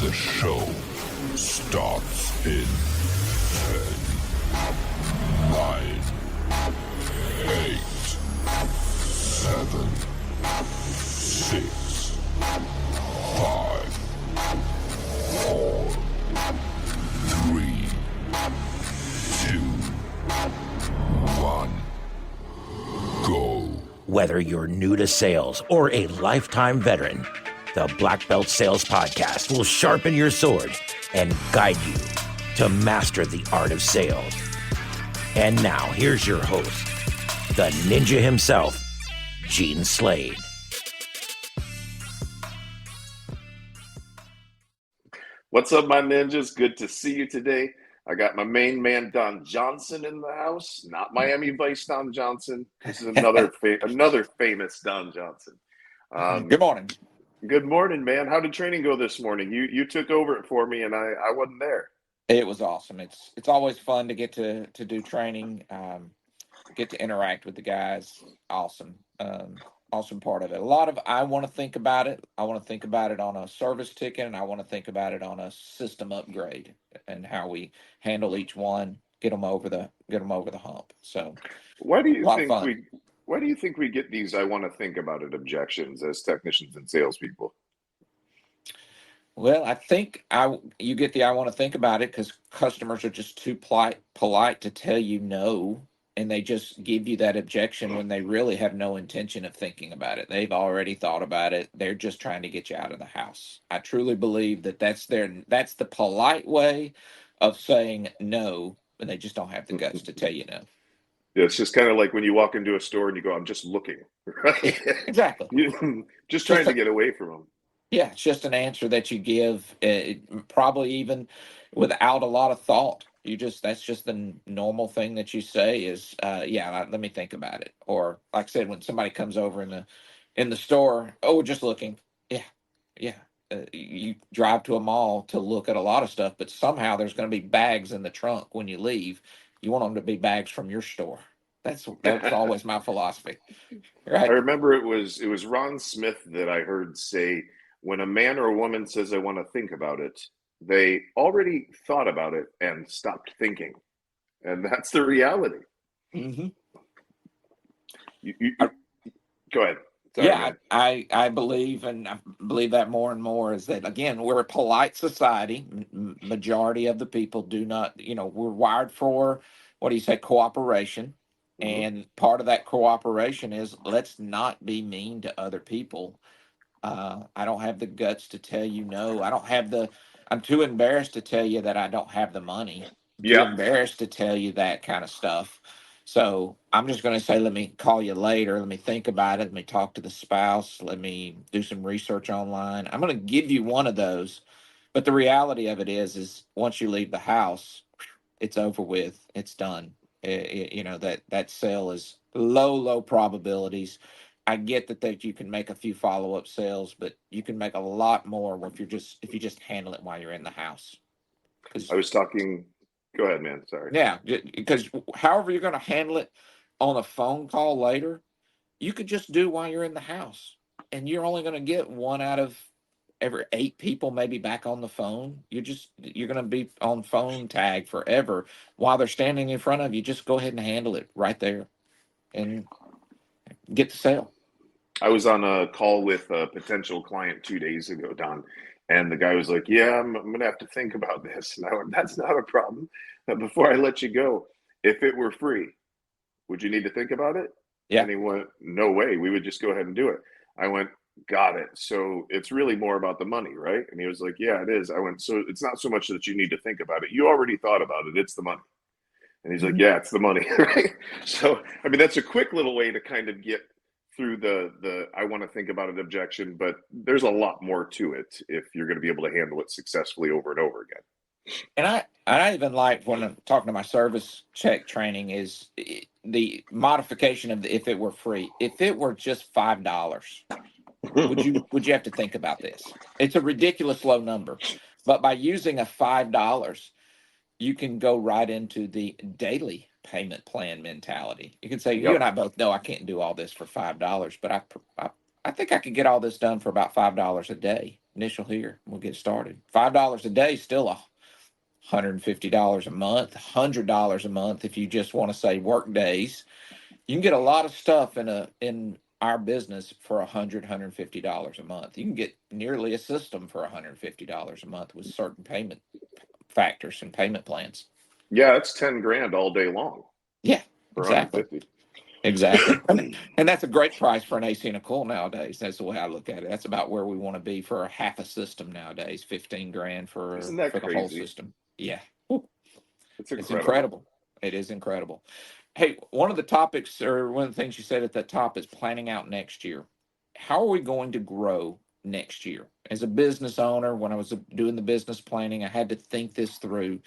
The show starts in 10, 9, 8, 7, 6, 5, 4, 3, 2, 1, go. Whether you're new to sales or a lifetime veteran, the Blackbelt Sales Podcast will sharpen your sword and guide you to master the art of sales. And now, here's your host, the ninja himself, Gene Slade. What's up, my ninjas? Good to see you today. I got my main man, Don Johnson, in the house. Not Miami Vice Don Johnson. This is another famous Don Johnson. Good morning. Good morning, man. How did training go this morning? You took over it for me, and I wasn't there. It was awesome. It's always fun to get to do training, get to interact with the guys. Awesome. Awesome part of it. A lot of I want to think about it. I want to think about it on a service ticket, and I want to think about it on a system upgrade and how we handle each one, get them over the hump. So, Why do you think we get these I want to think about it objections as technicians and salespeople? Well, I think you get the I want to think about it because customers are just too polite to tell you no, and they just give you that objection when they really have no intention of thinking about it. They've already thought about it. They're just trying to get you out of the house. I truly believe that's the polite way of saying no, but they just don't have the guts to tell you no. Yeah, it's just kind of like when you walk into a store and you go, I'm just looking. Right? Exactly. Just trying to get away from them. Yeah, it's just an answer that you give, probably even without a lot of thought. That's just the normal thing that you say is, let me think about it. Or like I said, when somebody comes over in the store, oh, just looking. Yeah. You drive to a mall to look at a lot of stuff, but somehow there's going to be bags in the trunk when you leave. You want them to be bags from your store. That's always my philosophy. Right? I remember it was Ron Smith that I heard say, when a man or a woman says, I want to think about it, they already thought about it and stopped thinking. And that's the reality. Mm-hmm. Go ahead. Sorry, yeah, I believe, and I believe that more and more, is that, again, we're a polite society. Majority of the people do not, we're wired for, cooperation. Mm-hmm. And part of that cooperation is let's not be mean to other people. I don't have the guts to tell you no. I'm too embarrassed to tell you that I don't have the money. Too embarrassed to tell you that kind of stuff. So I'm just going to say, let me call you later. Let me think about it. Let me talk to the spouse. Let me do some research online. I'm going to give you one of those. But the reality of it is once you leave the house, it's over with. It's done. That sale is low probabilities. I get that you can make a few follow-up sales, but you can make a lot more if you just handle it while you're in the house. I was talking. Go ahead, man. Sorry. Yeah, because however you're going to handle it on a phone call later, you could just do while you're in the house, and you're only going to get one out of every 8 people maybe back on the phone. You're going to be on phone tag forever while they're standing in front of you. Just go ahead and handle it right there, and get the sale. I was on a call with a potential client 2 days ago, Don, and the guy was like, yeah, I'm going to have to think about this. And I went, that's not a problem. But before I let you go, if it were free, would you need to think about it? Yeah. And he went, no way. We would just go ahead and do it. I went, got it. So it's really more about the money, right? And he was like, yeah, it is. I went, so it's not so much that you need to think about it. You already thought about it. It's the money. And he's like, yeah, it's the money, right? So, I mean, that's a quick little way to kind of get through the I want to think about it objection, but there's a lot more to it if you're going to be able to handle it successfully over and over again. And I even like, when I'm talking to my service check training, is the modification of if it were free. If it were just $5, would you have to think about this? It's a ridiculous low number, but by using a $5, you can go right into the daily payment plan mentality. You can say, you and I both know I can't do all this for $5, but I think I could get all this done for about $5 a day. initial here. We'll get started. $5 a day, still $150 a month, $100 a month if you just want to say work days. You can get a lot of stuff in our business for $150 a month. You can get nearly a system for $150 a month with certain payment factors and payment plans. Yeah, it's 10 grand all day long Yeah, for exactly. 150. Exactly. And that's a great price for an AC and a cool nowadays. That's the way I look at it. That's about where we want to be for a half a system nowadays. 15 grand for Isn't that the whole crazy? system. Yeah. Woo. It's It's incredible. incredible. It is incredible. Hey, one of the topics or one of the things you said at the top is planning out next year. How are we going to grow next year? As a business owner, when I was doing the business planning, I had to think this through.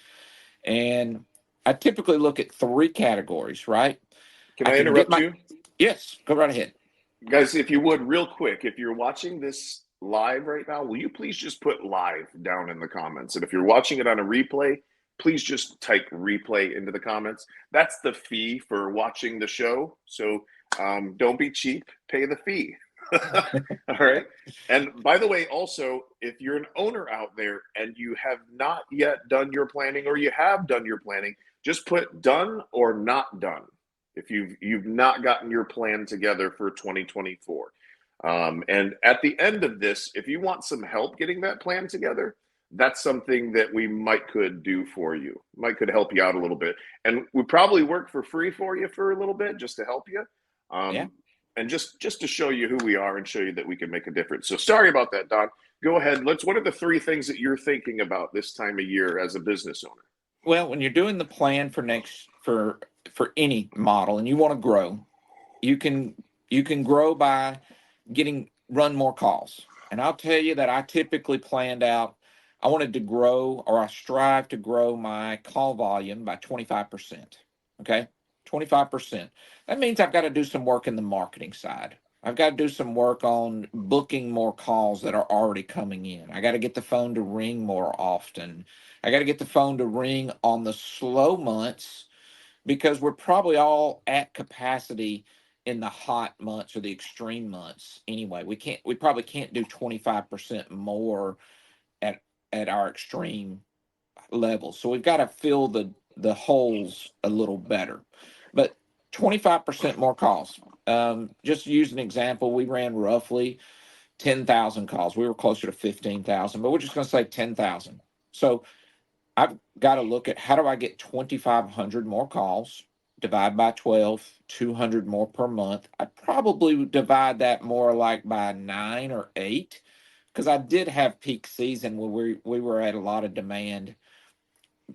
And I typically look at three categories, right? Can I I can get interrupt my, you? yes, go right ahead. Guys, if you would, real quick, if you're watching this live right now, will you please just put live down in the comments? And if you're watching it on a replay, please just type replay into the comments. That's the fee for watching the show. So don't be cheap, pay the fee. All right. And by the way, also, if you're an owner out there and you have not yet done your planning or you have done your planning, just put done or not done if you've not gotten your plan together for 2024. And at the end of this, if you want some help getting that plan together, that's something that we could do for you. Could help you out a little bit, and we probably work for free for you for a little bit just to help you. Yeah. And just to show you who we are and show you that we can make a difference. So sorry about that, Don. Go ahead. What are the three things that you're thinking about this time of year as a business owner? Well, when you're doing the plan for any model and you want to grow, you can grow by run more calls. And I'll tell you that I typically planned out I wanted to grow or I strive to grow my call volume by 25%. Okay? 25%. That means I've got to do some work in the marketing side. I've got to do some work on booking more calls that are already coming in. I got to get the phone to ring more often. I got to get the phone to ring on the slow months because we're probably all at capacity in the hot months or the extreme months anyway. We probably can't do 25% more at our extreme levels. So we've got to fill the holes a little better. But 25% more calls. Just to use an example, we ran roughly 10,000 calls. We were closer to 15,000, but we're just going to say 10,000. So I've got to look at how do I get 2,500 more calls, divide by 12, 200 more per month. I'd probably divide that more like by 9 or 8 because I did have peak season where we were at a lot of demand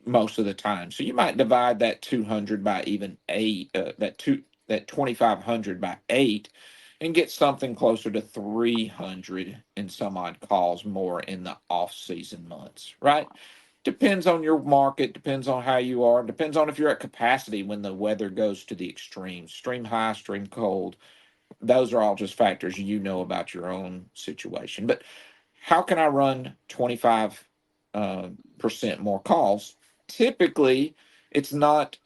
most of the time. So you might divide that 200 by even 8, that 2,500 by 8 and get something closer to 300 and some odd calls more in the off-season months, right? Depends on your market, depends on how you are, depends on if you're at capacity when the weather goes to the extremes, extreme high, extreme cold. Those are all just factors you know about your own situation. But how can I run 25% more calls? Typically, it's not.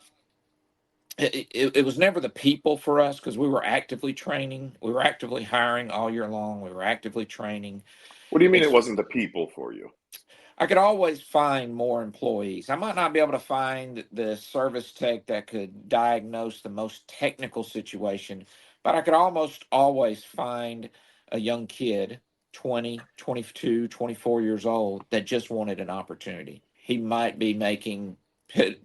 It was never the people for us because we were actively training, we were actively hiring all year long, we were actively training. What do you mean it It's wasn't the people for you? I could always find more employees. I might not be able to find the service tech that could diagnose the most technical situation, but I could almost always find a young kid, 20, 22, 24 years old, that just wanted an opportunity. He might be making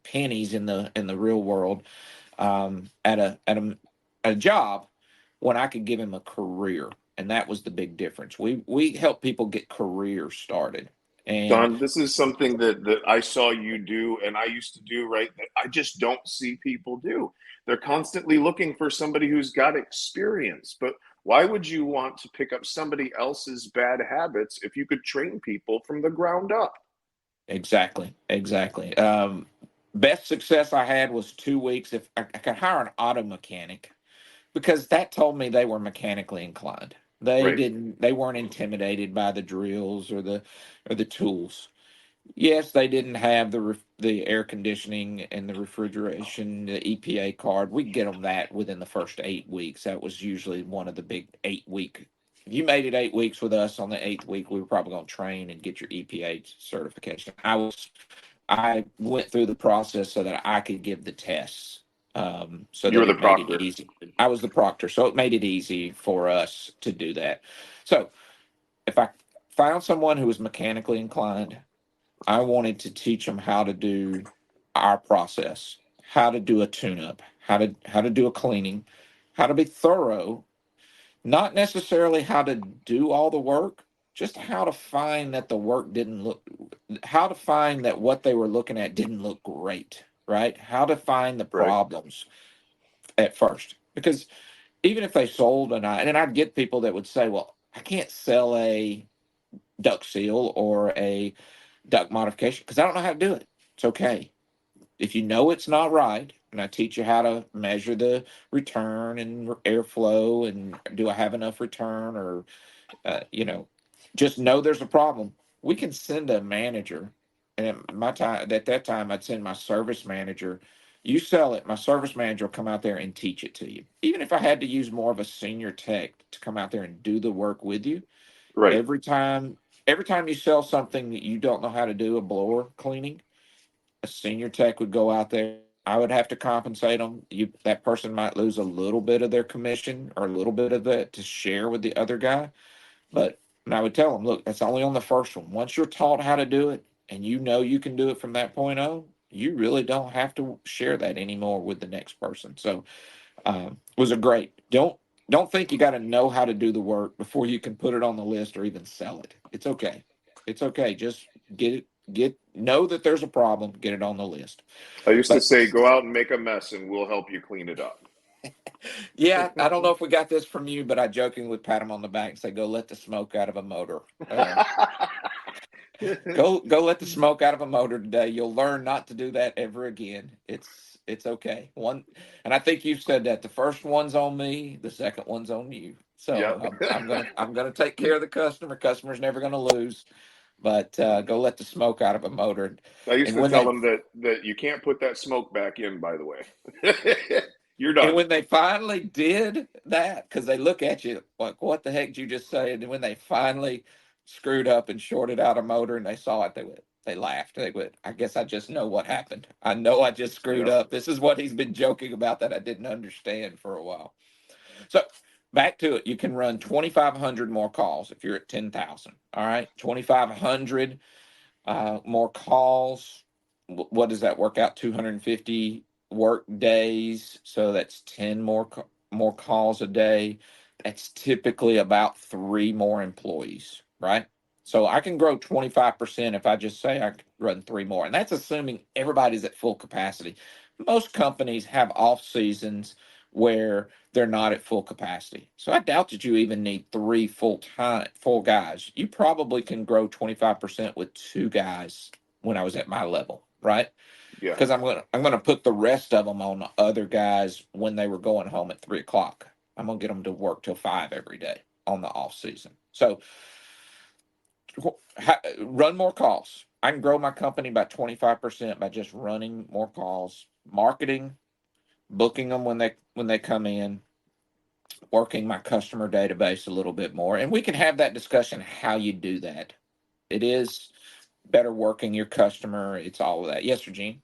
pennies in the real world at a job when I could give him a career, and that was the big difference. We help people get careers started. And Don, this is something that I saw you do and I used to do, right? That I just don't see people do. They're constantly looking for somebody who's got experience. But why would you want to pick up somebody else's bad habits if you could train people from the ground up? exactly. Best success I had was 2 weeks. If I could hire an auto mechanic, because that told me they were mechanically inclined. Right. They weren't intimidated by the drills or the tools. Yes, they didn't have the air conditioning and the refrigeration, the EPA card. We get them that within the first 8 weeks. That was usually one of the big 8 week if you made it 8 weeks with us, on the 8th week, we were probably going to train and get your EPA certification. I went through the process so that I could give the tests, so You that were the it made it proctor. easy. I was the proctor, so it made it easy for us to do that. So if I found someone who was mechanically inclined, I wanted to teach them how to do our process, how to do a tune-up, how to do a cleaning, how to be thorough, not necessarily how to do all the work, just how to find that the work didn't look, how to find that what they were looking at didn't look great, right? How to find the Right. problems at first. Because even if they sold, and I'd get people that would say, well, I can't sell a duct seal or a duct modification because I don't know how to do it. It's okay. If you know it's not right, and I teach you how to measure the return and airflow, and do I have enough return, or just know there's a problem. We can send a manager, and at that time, I'd send my service manager. You sell it, my service manager will come out there and teach it to you. Even if I had to use more of a senior tech to come out there and do the work with you, Right. every time you sell something that you don't know how to do, a blower cleaning, a senior tech would go out there. I would have to compensate them. That person might lose a little bit of their commission or a little bit of that to share with the other guy. But and I would tell them, look, that's only on the first one. Once you're taught how to do it and you know you can do it from that point on, you really don't have to share that anymore with the next person. So it was a great. Don't think you got to know how to do the work before you can put it on the list or even sell it. It's okay. It's okay. Just know that there's a problem. Get it on the list. I used to But say, go out and make a mess, and we'll help you clean it up. yeah, I don't know if we got this from you, but I jokingly pat him on the back and say, "Go let the smoke out of a motor. Go let the smoke out of a motor today. You'll learn not to do that ever again. It's okay. And I think you've said that the first one's on me, the second one's on you. So Yep. I'm gonna take care of the customer. Customer's never gonna lose, but go let the smoke out of a motor. I used And to when tell they them that you can't put that smoke back in, by the way. You're And done. when they finally did that, because they look at you like, what the heck did you just say? And then when they finally screwed up and shorted out a motor and they saw it, they laughed. They went, I guess I just know what happened. I know I just screwed Yep. up. This is what he's been joking about that I didn't understand for a while. So back to it. You can run 2,500 more calls if you're at 10,000. All right. 2,500 more calls. What does that work out? 250 work days. So that's 10 more calls a day. That's typically about 3 more employees, right? So I can grow 25% if I just say I could run 3 more. And that's assuming everybody's at full capacity. Most companies have off seasons where they're not at full capacity. So I doubt that you even need 3 full guys. You probably can grow 25% with 2 guys when I was at my level, right? Yeah. Because I'm gonna put the rest of them on the other guys when they were going home at 3 o'clock. I'm gonna get them to work till 5 every day on the off season. So run more calls. I can grow my company by 25% by just running more calls, marketing, booking them when they come in, working my customer database a little bit more. And we can have that discussion how you do that. It is better working your customer. It's all of that. Yes, Sir Gene.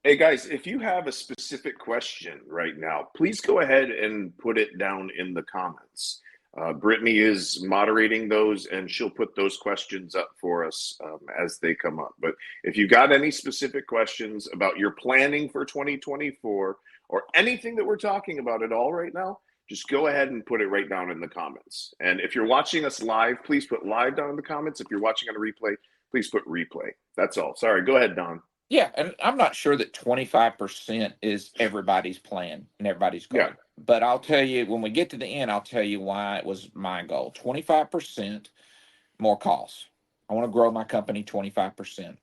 Hey guys, if you have a specific question right now, please go ahead and put it down in the comments. Brittany is moderating those, and she'll put those questions up for us as they come up. But if you got any specific questions about your planning for 2024 or anything that we're talking about at all right now, just go ahead and put it right down in the comments. And if you're watching us live, please put live down in the comments. If you're watching on a replay, please put replay. That's all. Sorry, go ahead, Don. Yeah, and I'm not sure that 25% is everybody's plan and everybody's goal. Yeah. But I'll tell you, when we get to the end, I'll tell you why it was my goal. 25% more calls. I want to grow my company 25%.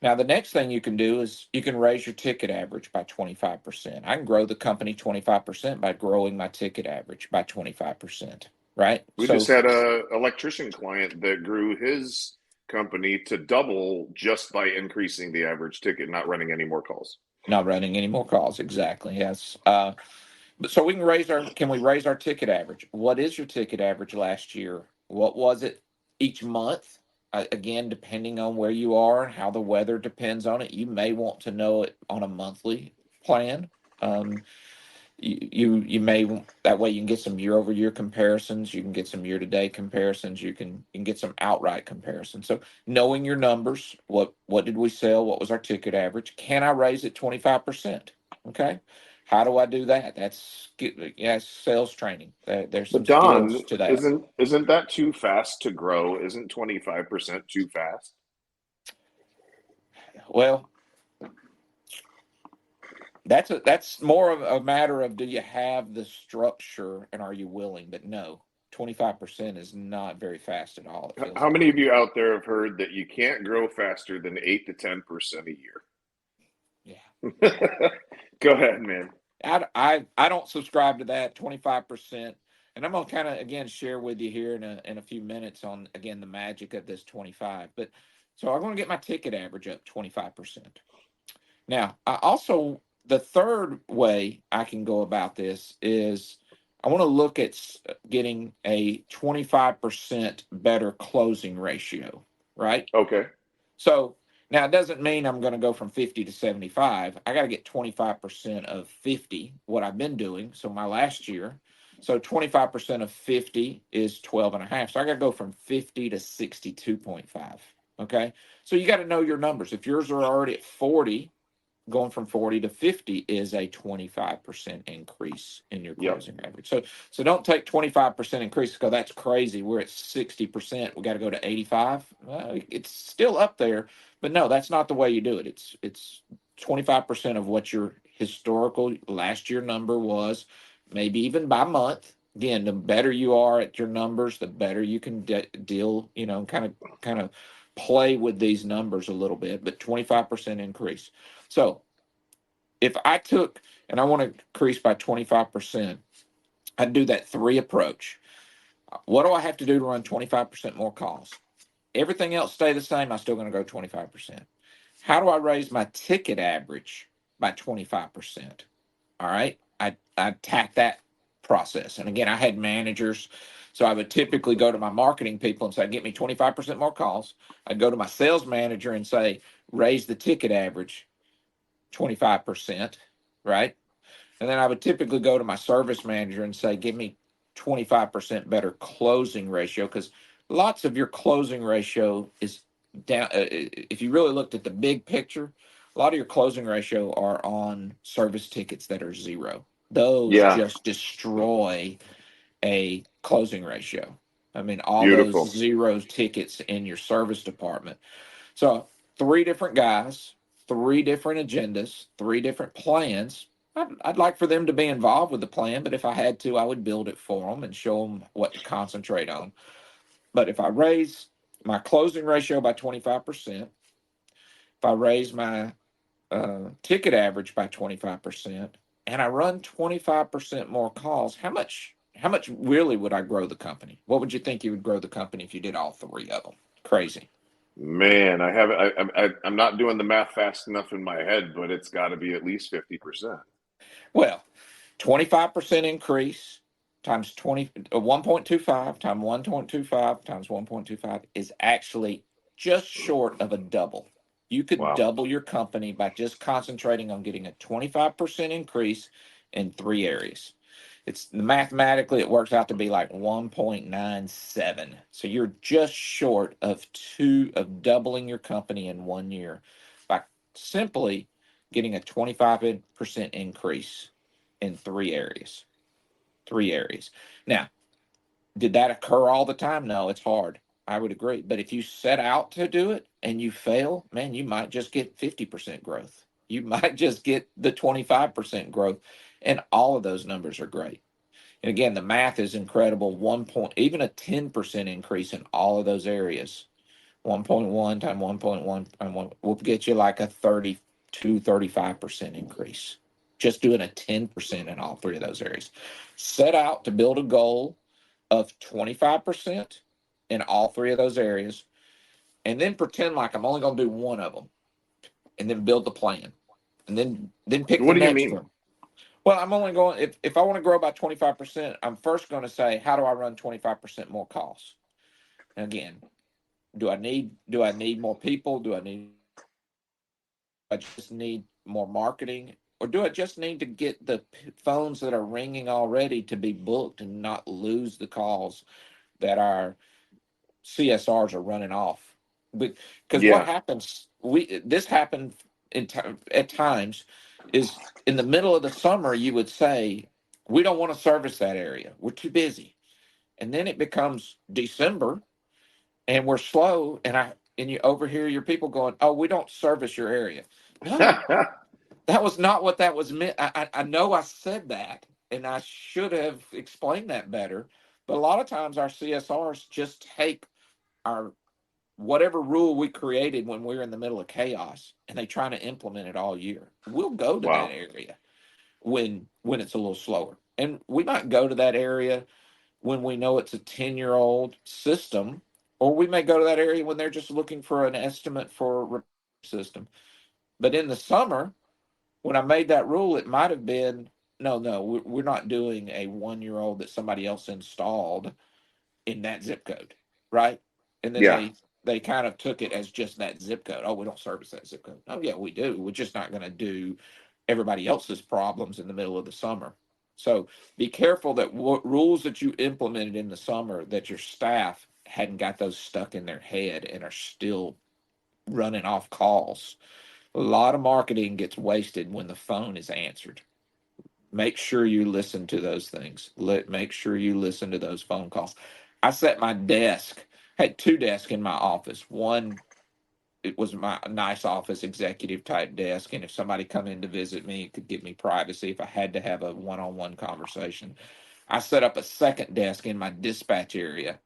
Now, the next thing you can do is you can raise your ticket average by 25%. I can grow the company 25% by growing my ticket average by 25%, right? We So just had a electrician client that grew his company to double just by increasing the average ticket, not running any more calls. not running any more calls. Exactly. Yes. So can we raise our ticket average? What is your ticket average last year? What was it each month? Again, depending on where you are and how the weather depends on it, you may want to know it on a monthly plan. Um, you may, that way you can get some year over year comparisons, you can get some year to date comparisons, you can get some outright comparisons. So knowing your numbers, what did we sell, what was our ticket average, can I raise it 25%? Okay, how do I do that? That's sales training. There's But some Don, skills to that. isn't that too fast to grow? Isn't 25% too fast? Well, that's more of a matter of, do you have the structure and are you willing? But no, 25% is not very fast at all, it feels How like. many of you out there have heard that you can't grow faster than 8 to 10% a year? Yeah. Go ahead, man. I don't subscribe to that 25%. And I'm gonna kind of again share with you here in a few minutes on again the magic of this 25. But so I'm gonna get my ticket average up 25%. Now, I also, the third way I can go about this is I want to look at getting a 25% better closing ratio, right? Okay. So now it doesn't mean I'm going to go from 50 to 75. I got to get 25% of 50, what I've been doing. So my last year, so 25% of 50 is 12 and a half. So I got to go from 50 to 62.5. Okay. So you got to know your numbers. If yours are already at 40, going from 40 to 50 is a 25% increase in your Yep. closing average. So don't take 25% increase because that's crazy. We're at 60%. We got to go to 85. Well, it's still up there, but no, that's not the way you do it. It's 25% of what your historical last year number was, maybe even by month. Again, the better you are at your numbers, the better you can deal, kind of play with these numbers a little bit, but 25% increase. So if I took and I want to increase by 25%, I'd do that three approach. What do I have to do to run 25% more calls? Everything else stay the same. I'm still going to go 25%. How do I raise my ticket average by 25%? All right. I attack that process. And again, I had managers. So I would typically go to my marketing people and say, get me 25% more calls. I'd go to my sales manager and say, raise the ticket average 25%, right? And then I would typically go to my service manager and say, give me 25% better closing ratio, because lots of your closing ratio is down. If you really looked at the big picture, a lot of your closing ratio are on service tickets that are zero. Those Yeah. just destroy a closing ratio. I mean, all those Beautiful. zero tickets in your service department. So, three different guys, three different agendas, three different plans. I'd like for them to be involved with the plan, but if I had to, I would build it for them and show them what to concentrate on. But if I raise my closing ratio by 25%, if I raise my ticket average by 25%, and I run 25% more calls, how much really would I grow the company? What would you think you would grow the company if you did all three of them? Crazy. Man, I haven't. I'm not doing the math fast enough in my head, but it's got to be at least 50%. Well, 25% increase times 1.25 times 1.25 times 1.25 is actually just short of a double. You could Wow. double your company by just concentrating on getting a 25% increase in three areas. It's mathematically, it works out to be like 1.97. So you're just short of doubling your company in 1 year by simply getting a 25% increase in three areas. Three areas. Now, did that occur all the time? No, it's hard. I would agree. But if you set out to do it and you fail, man, you might just get 50% growth. You might just get the 25% growth. And all of those numbers are great. And again, the math is incredible. Even a 10% increase in all of those areas, 1.1 times 1.1 times 1 will get you like a 35% increase. Just doing a 10% in all three of those areas. Set out to build a goal of 25% in all three of those areas, and then pretend like I'm only going to do one of them, and then build the plan, and then pick the What do you next mean? one. Well, I'm only going if I want to grow by 25%, I'm first going to say, how do I run 25% more calls? And again, do I need more people? I just need more marketing? Or do I just need to get the phones that are ringing already to be booked and not lose the calls that our CSRs are running off? Because what Yeah. happens, this happened at times, is in the middle of the summer, you would say, we don't want to service that area. We're too busy. And then it becomes December and we're slow. And you overhear your people going, oh, we don't service your area. No, that was not what that was meant. I know I said that, and I should have explained that better. But a lot of times our CSRs just take our whatever rule we created when we were in the middle of chaos, and they try to implement it all year. We'll go to that Wow. area when it's a little slower, and we might go to that area when we know it's a 10-year-old system, or we may go to that area when they're just looking for an estimate for a system. But in the summer, when I made that rule, it might have been no, no, we're not doing a 1-year-old that somebody else installed in that zip code, right? And then Yeah. they kind of took it as just that zip code. Oh, we don't service that zip code. Oh, yeah, we do. We're just not going to do everybody else's problems in the middle of the summer. So be careful that what rules that you implemented in the summer that your staff hadn't got those stuck in their head and are still running off calls. A lot of marketing gets wasted when the phone is answered. Make sure you listen to those things. Make sure you listen to those phone calls. I set my desk, had two desks in my office. One, it was my nice office executive type desk, and if somebody come in to visit me, it could give me privacy if I had to have a one-on-one conversation. I set up a second desk in my dispatch area,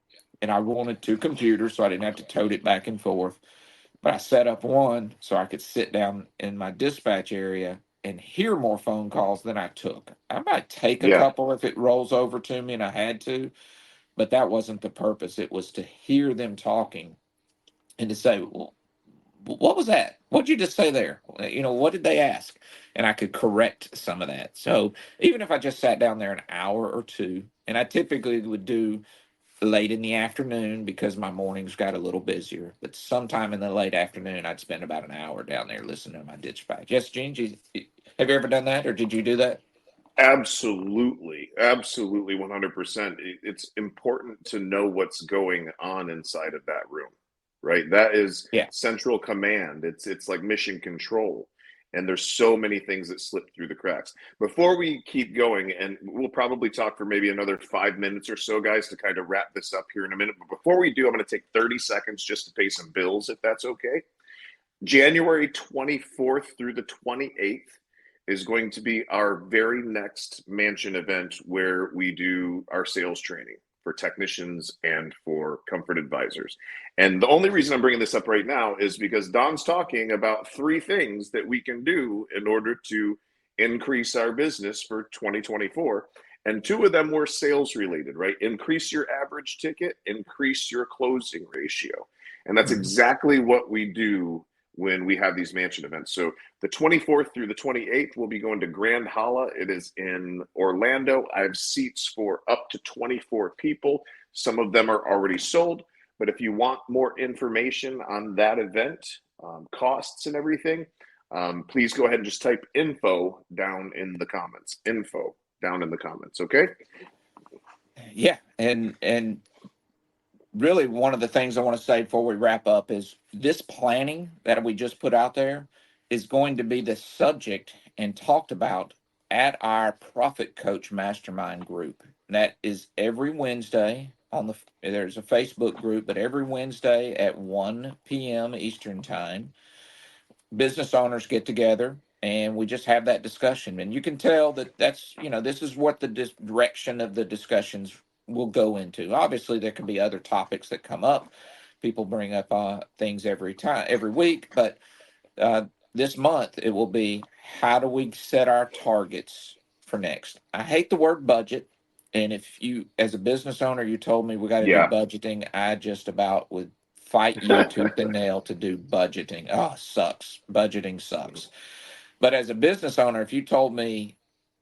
and I wanted two computers so I didn't have to tote it back and forth. But I set up one so I could sit down in my dispatch area and hear more phone calls than I took. I might take a Yeah. couple if it rolls over to me and I had to, but that wasn't the purpose. It was to hear them talking and to say, well, what was that? What'd you just say there? What did they ask? And I could correct some of that. So even if I just sat down there an hour or two, and I typically would do late in the afternoon because my mornings got a little busier. But sometime in the late afternoon, I'd spend about an hour down there listening to my dispatch. Yes, Gene, have you ever done that, or did you do that? Absolutely. Absolutely. 100%. It's important to know what's going on inside of that room, right? That is Yeah. central command. It's like mission control. And there's so many things that slip through the cracks. Before we keep going, and we'll probably talk for maybe another 5 minutes or so, guys, to kind of wrap this up here in a minute. But before we do, I'm going to take 30 seconds just to pay some bills, if that's okay. January 24th through the 28th is going to be our very next mansion event where we do our sales training for technicians and for comfort advisors. And the only reason I'm bringing this up right now is because Don's talking about three things that we can do in order to increase our business for 2024. And two of them were sales related, right? Increase your average ticket, increase your closing ratio. And that's Mhm. exactly what we do when we have these mansion events. So the 24th through the 28th, we'll be going to Grand Hala. It is in Orlando. I have seats for up to 24 people. Some of them are already sold. But if you want more information on that event, costs and everything, please go ahead and just type info down in the comments. Info down in the comments, okay? Yeah, and really one of the things I want to say before we wrap up is this planning that we just put out there is going to be the subject and talked about at our Profit Coach Mastermind group. That is every Wednesday there's a Facebook group, but every Wednesday at 1 p.m. Eastern time, business owners get together and we just have that discussion. And you can tell that this is what the direction of the discussions will go into. Obviously, there can be other topics that come up. People bring up things every week, but this month it will be, how do we set our targets for next? I hate the word budget. And if you, as a business owner, you told me we got to do Yeah. budgeting, I just about would fight you tooth and nail to do budgeting. Oh, sucks. Budgeting sucks. But as a business owner, if you told me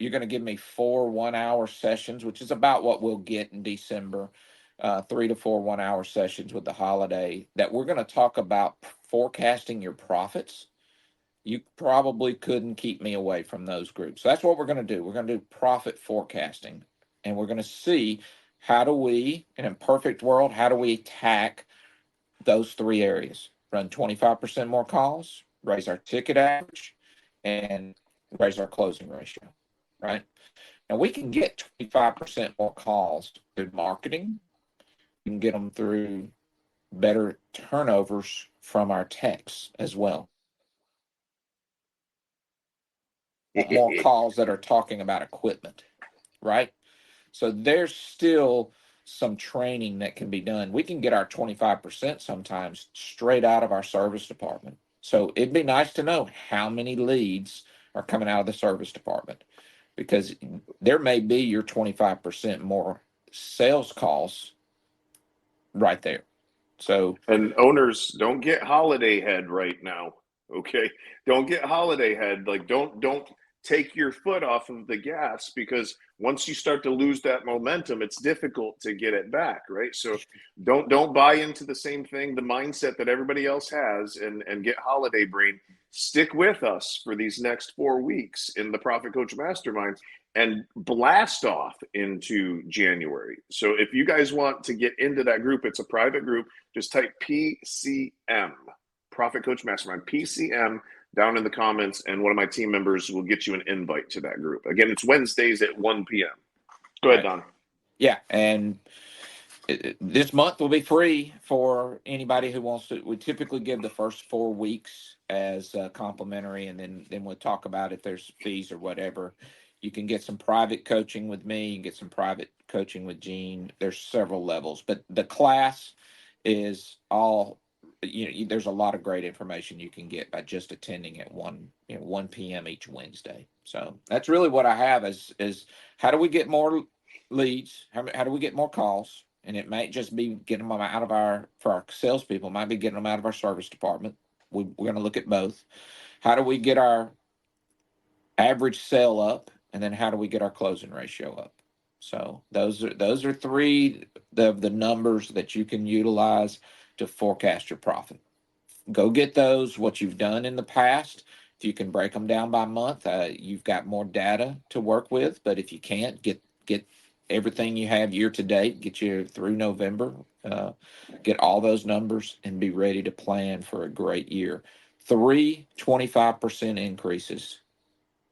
you're going to give me 4 1-hour sessions, which is about what we'll get in December. 3 to 4 1-hour sessions with the holiday that we're going to talk about forecasting your profits. You probably couldn't keep me away from those groups. So that's what we're going to do. We're going to do profit forecasting, and we're going to see how do we, in a perfect world, how do we attack those 3 areas? Run 25% more calls, raise our ticket average, and raise our closing ratio, right? Now we can get 25% more calls through marketing. We can get them through better turnovers from our techs as well. More calls that are talking about equipment, right? So there's still some training that can be done. We can get our 25% sometimes straight out of our service department. So it'd be nice to know how many leads are coming out of the service department, because there may be your 25% more sales calls right there. So, and owners, don't get holiday head right now. Okay, don't get holiday head. Like, don't take your foot off of the gas, because once you start to lose that momentum, it's difficult to get it back, right? So don't buy into the same thing, the mindset that everybody else has, and get holiday brain. Stick with us for these next 4 weeks in the Profit Coach Mastermind and blast off into January. So if you guys want to get into that group, it's a private group. Just type PCM, Profit Coach Mastermind, PCM, down in the comments, and one of my team members will get you an invite to that group. Again, it's Wednesdays at 1 p.m. Go ahead, Don. Yeah, and this month will be free for anybody who wants to. We typically give the first 4 weeks as complimentary, and then we'll talk about if there's fees or whatever. You can get some private coaching with me. You can get some private coaching with Gene. There's several levels, but the class is all, there's a lot of great information you can get by just attending at 1 p.m. each Wednesday. So that's really what I have is how do we get more leads? How do we get more calls? And it might just be getting them out of for our salespeople, might be getting them out of our service department. We're going to look at both. How do we get our average sale up? And then how do we get our closing ratio up? So those are 3 of the numbers that you can utilize to forecast your profit. Go get those, what you've done in the past. If you can break them down by month, you've got more data to work with. But if you can't, get everything you have year to date, get you through November, get all those numbers and be ready to plan for a great year. 25% increases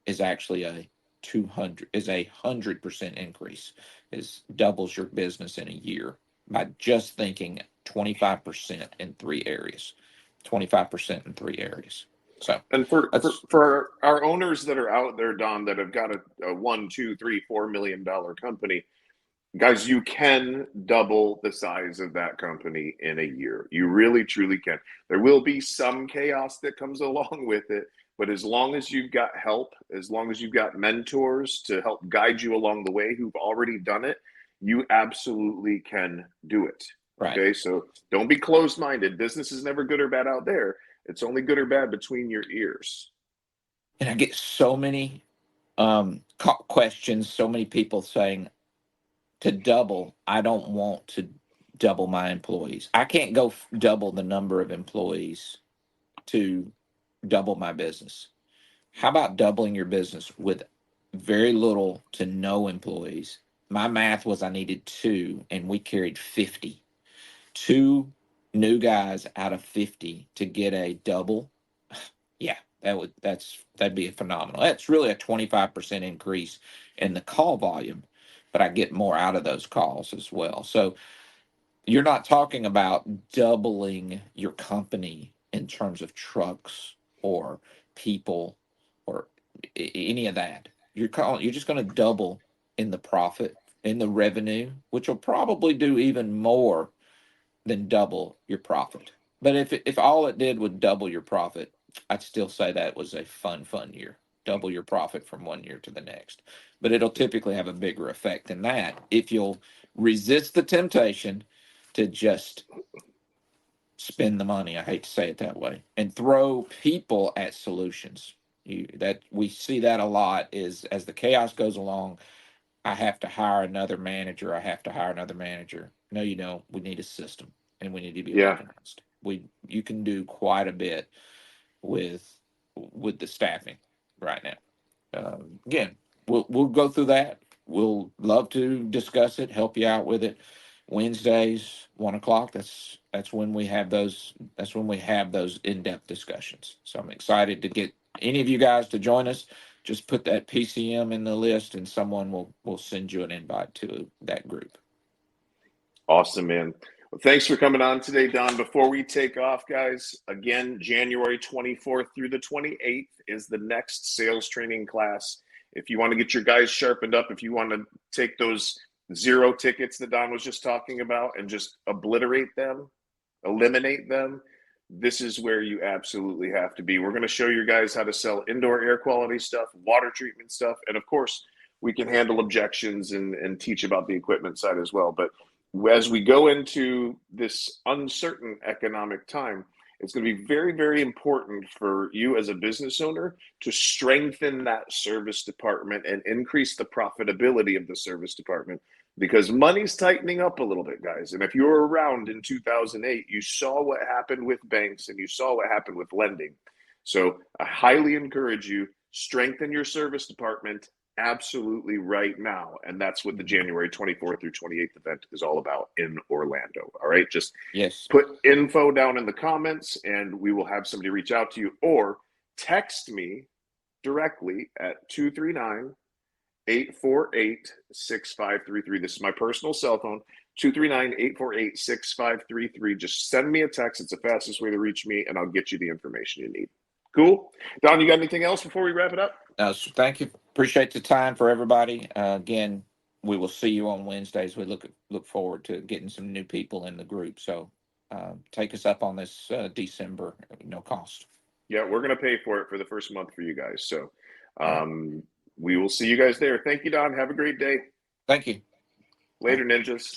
is actually a 100% increase. Is doubles your business in a year by just thinking 25% in 3 areas. 25% in 3 areas. So, and for our owners that are out there, Don, that have got a $1, $2, $3, $4 million company, guys, you can double the size of that company in a year. You really, truly can. There will be some chaos that comes along with it, but as long as you've got help, as long as you've got mentors to help guide you along the way who've already done it, you absolutely can do it. right. Okay, so don't be closed-minded. Business is never good or bad out there. It's only good or bad between your ears. And I get so many questions, so many people saying, to double, I don't want to double my employees. I can't go double the number of employees to double my business. How about doubling your business with very little to no employees? My math was I needed 2, and we carried 50. 2 new guys out of 50 to get a double. Yeah, that'd be phenomenal. That's really a 25% increase in the call volume, but I get more out of those calls as well. So you're not talking about doubling your company in terms of trucks or people or any of that. You're just going to double in the profit, in the revenue, which will probably do even more than double your profit. But if all it did was double your profit, I'd still say that was a fun year. Double your profit from one year to the next. But it'll typically have a bigger effect than that if you'll resist the temptation to just spend the money. I hate to say it that way. And throw people at solutions. That we see that a lot is as the chaos goes along. I have to hire another manager. I have to hire another manager. No, you don't. We need a system, and we need to be Yeah. organized. You can do quite a bit with the staffing right now. Again, we'll go through that. We'll love to discuss it, help you out with it. Wednesdays, 1 o'clock. That's when we have those. That's when we have those in-depth discussions. So I'm excited to get any of you guys to join us. Just put that PCM in the list, and someone will send you an invite to that group. Awesome, man. Well, thanks for coming on today, Don. Before we take off, guys, again, January 24th through the 28th is the next sales training class. If you want to get your guys sharpened up, if you want to take those 0 tickets that Don was just talking about and just obliterate them, eliminate them, this is where you absolutely have to be. We're going to show you guys how to sell indoor air quality stuff, water treatment stuff, and of course, we can handle objections and teach about the equipment side as well. But as we go into this uncertain economic time, it's going to be very, very important for you as a business owner to strengthen that service department and increase the profitability of the service department, because money's tightening up a little bit, guys. And if you were around in 2008, you saw what happened with banks and you saw what happened with lending. So I highly encourage you, strengthen your service department absolutely right now. And that's what the January 24th through 28th event is all about in Orlando. All right. Just put info down in the comments and we will have somebody reach out to you, or text me directly at 239-848-6533. This is my personal cell phone, 239-848-6533. Just send me a text. It's the fastest way to reach me, and I'll get you the information you need. Cool. Don, you got anything else before we wrap it up? Thank you. Appreciate the time for everybody. Again, we will see you on Wednesdays. We look forward to getting some new people in the group. So take us up on this December, no cost. Yeah, we're going to pay for it for the first month for you guys. So we will see you guys there. Thank you, Don. Have a great day. Thank you. Later, ninjas.